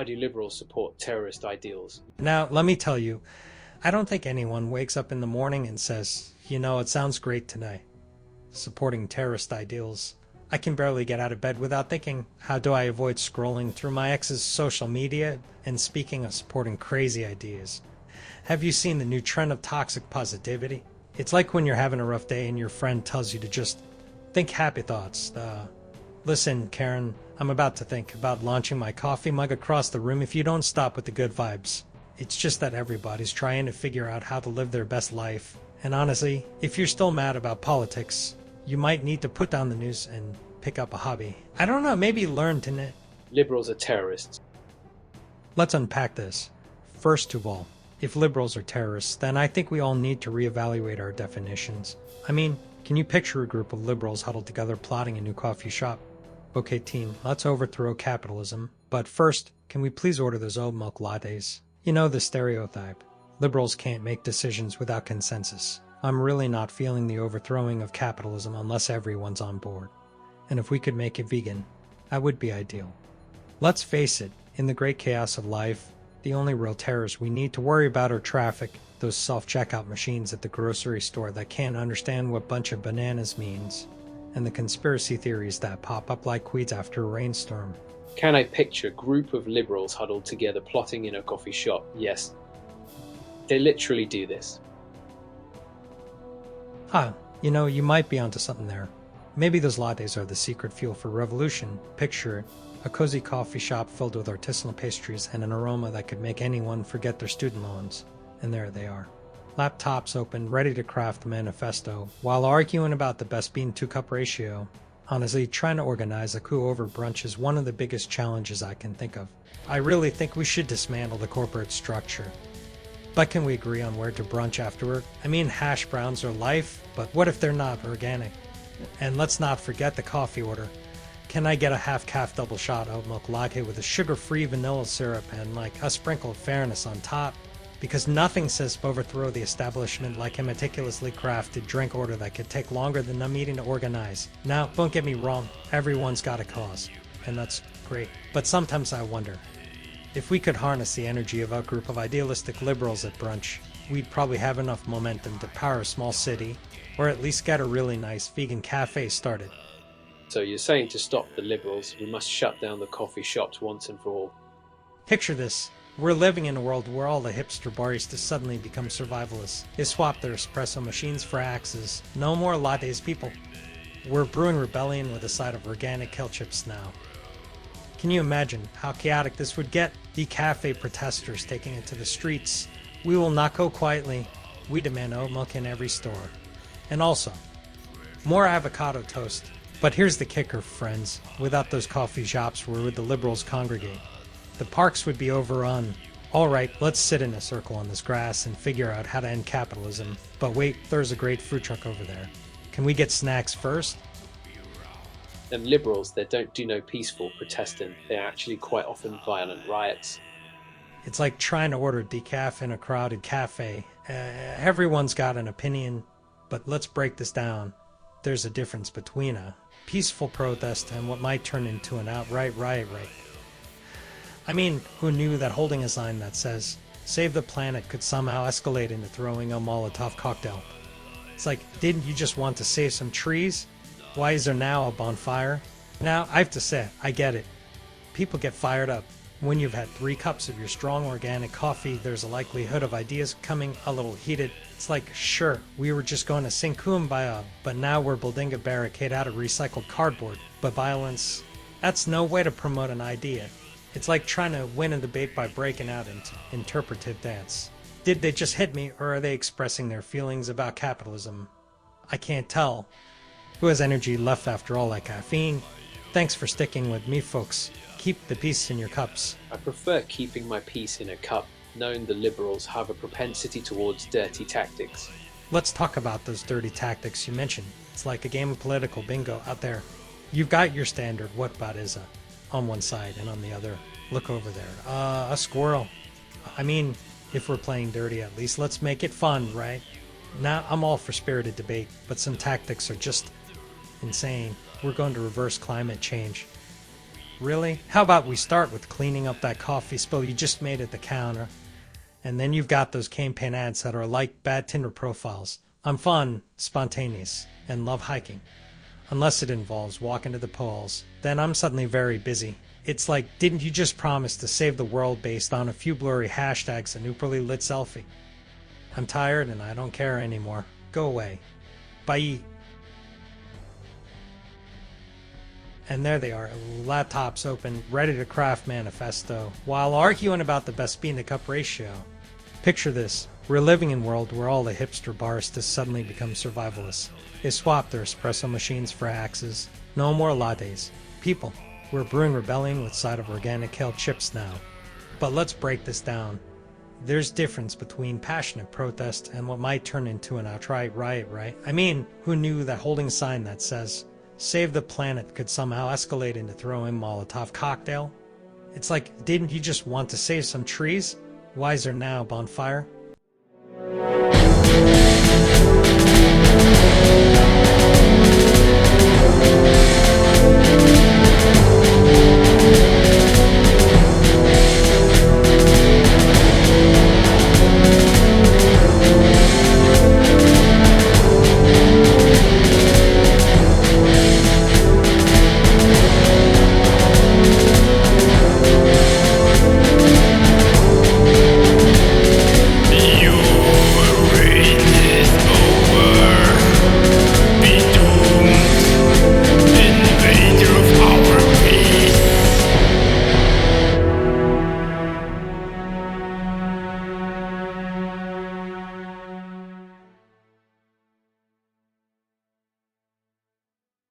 do liberals support terrorist ideals? Now, let me tell you, I don't think anyone wakes up in the morning and says, it sounds great tonight, supporting terrorist ideals. I can barely get out of bed without thinking, how do I avoid scrolling through my ex's social media? And speaking of supporting crazy ideas, have you seen the new trend of toxic positivity? It's like when you're having a rough day and your friend tells you to just think happy thoughts. Listen, Karen, I'm about to think about launching my coffee mug across the room if you don't stop with the good vibes. It's just that everybody's trying to figure out how to live their best life. And honestly, if you're still mad about politics, you might need to put down the news and pick up a hobby. I don't know, maybe learn to knit. Liberals are terrorists. Let's unpack this. First of all, if liberals are terrorists, then I think we all need to reevaluate our definitions. I mean, can you picture a group of liberals huddled together plotting a new coffee shop? Okay, team, let's overthrow capitalism. But first, can we please order those oat milk lattes? You know the stereotype. Liberals can't make decisions without consensus. I'm really not feeling the overthrowing of capitalism unless everyone's on board. And if we could make it vegan, that would be ideal. Let's face it, in the great chaos of life, the only real terrors we need to worry about are traffic, those self-checkout machines at the grocery store that can't understand what bunch of bananas means, and the conspiracy theories that pop up like weeds after a rainstorm. Can I picture a group of liberals huddled together plotting in a coffee shop? Yes. They literally do this. You might be onto something there. Maybe those lattes are the secret fuel for revolution. Picture it, a cozy coffee shop filled with artisanal pastries and an aroma that could make anyone forget their student loans. And there they are. Laptops open, ready to craft a manifesto, while arguing about the best bean-to-cup ratio. Honestly, trying to organize a coup over brunch is one of the biggest challenges I can think of. I really think we should dismantle the corporate structure. But can we agree on where to brunch afterward? I mean, hash browns are life, but what if they're not organic? And let's not forget the coffee order. Can I get a half-calf double shot oat milk latte with a sugar-free vanilla syrup and like a sprinkle of fairness on top? Because nothing says overthrow the establishment like a meticulously crafted drink order that could take longer than a meeting to organize. Now, don't get me wrong, everyone's got a cause, and that's great. But sometimes I wonder, if we could harness the energy of a group of idealistic liberals at brunch, we'd probably have enough momentum to power a small city, or at least get a really nice vegan cafe started. So you're saying to stop the liberals, we must shut down the coffee shops once and for all. Picture this. We're living in a world where all the hipster baristas suddenly become survivalists. They swap their espresso machines for axes. No more lattes, people. We're brewing rebellion with a side of organic kale chips now. Can you imagine how chaotic this would get? The cafe protesters taking it to the streets. We will not go quietly. We demand oat milk in every store. And also, more avocado toast. But here's the kicker, friends. Without those coffee shops, where would the liberals congregate? The parks would be overrun. All right, let's sit in a circle on this grass and figure out how to end capitalism. But wait, there's a great food truck over there. Can we get snacks first? Them liberals, they don't do no peaceful protesting. They're actually quite often violent riots. It's like trying to order decaf in a crowded cafe. Everyone's got an opinion, but let's break this down. There's a difference between a peaceful protest and what might turn into an outright riot. I mean, who knew that holding a sign that says, "Save the planet" could somehow escalate into throwing a Molotov cocktail? It's like, didn't you just want to save some trees? Why is there now a bonfire? Now, I have to say, I get it. People get fired up. When you've had 3 cups of your strong organic coffee, there's a likelihood of ideas coming a little heated. It's like, sure, we were just going to sing Kumbaya, but now we're building a barricade out of recycled cardboard. But violence, that's no way to promote an idea. It's like trying to win a debate by breaking out into interpretive dance. Did they just hit me, or are they expressing their feelings about capitalism? I can't tell. Who has energy left after all that caffeine? Thanks for sticking with me, folks. Keep the peace in your cups. I prefer keeping my peace in a cup, knowing the liberals have a propensity towards dirty tactics. Let's talk about those dirty tactics you mentioned. It's like a game of political bingo out there. You've got your standard whataboutism on one side, and on the other, look over there, a squirrel. I mean, if we're playing dirty, at least let's make it fun, right? Now, I'm all for spirited debate, but some tactics are just insane. We're going to reverse climate change. Really? How about we start with cleaning up that coffee spill you just made at the counter? And then you've got those campaign ads that are like bad Tinder profiles. I'm fun, spontaneous, and love hiking. Unless it involves walking to the polls, then I'm suddenly very busy. It's like, didn't you just promise to save the world based on a few blurry hashtags and a poorly lit selfie? I'm tired and I don't care anymore. Go away. Bye. And there they are, laptops open, ready to craft manifesto, while arguing about the best bean to cup ratio. Picture this. We're living in a world where all the hipster baristas suddenly become survivalists. They swap their espresso machines for axes. No more lattes. People, we're brewing rebellion with side of organic kale chips now. But let's break this down. There's difference between passionate protest and what might turn into an outright riot, right? I mean, who knew that holding a sign that says, "Save the planet" could somehow escalate into throwing Molotov cocktail? It's like, didn't you just want to save some trees? Wiser now, bonfire.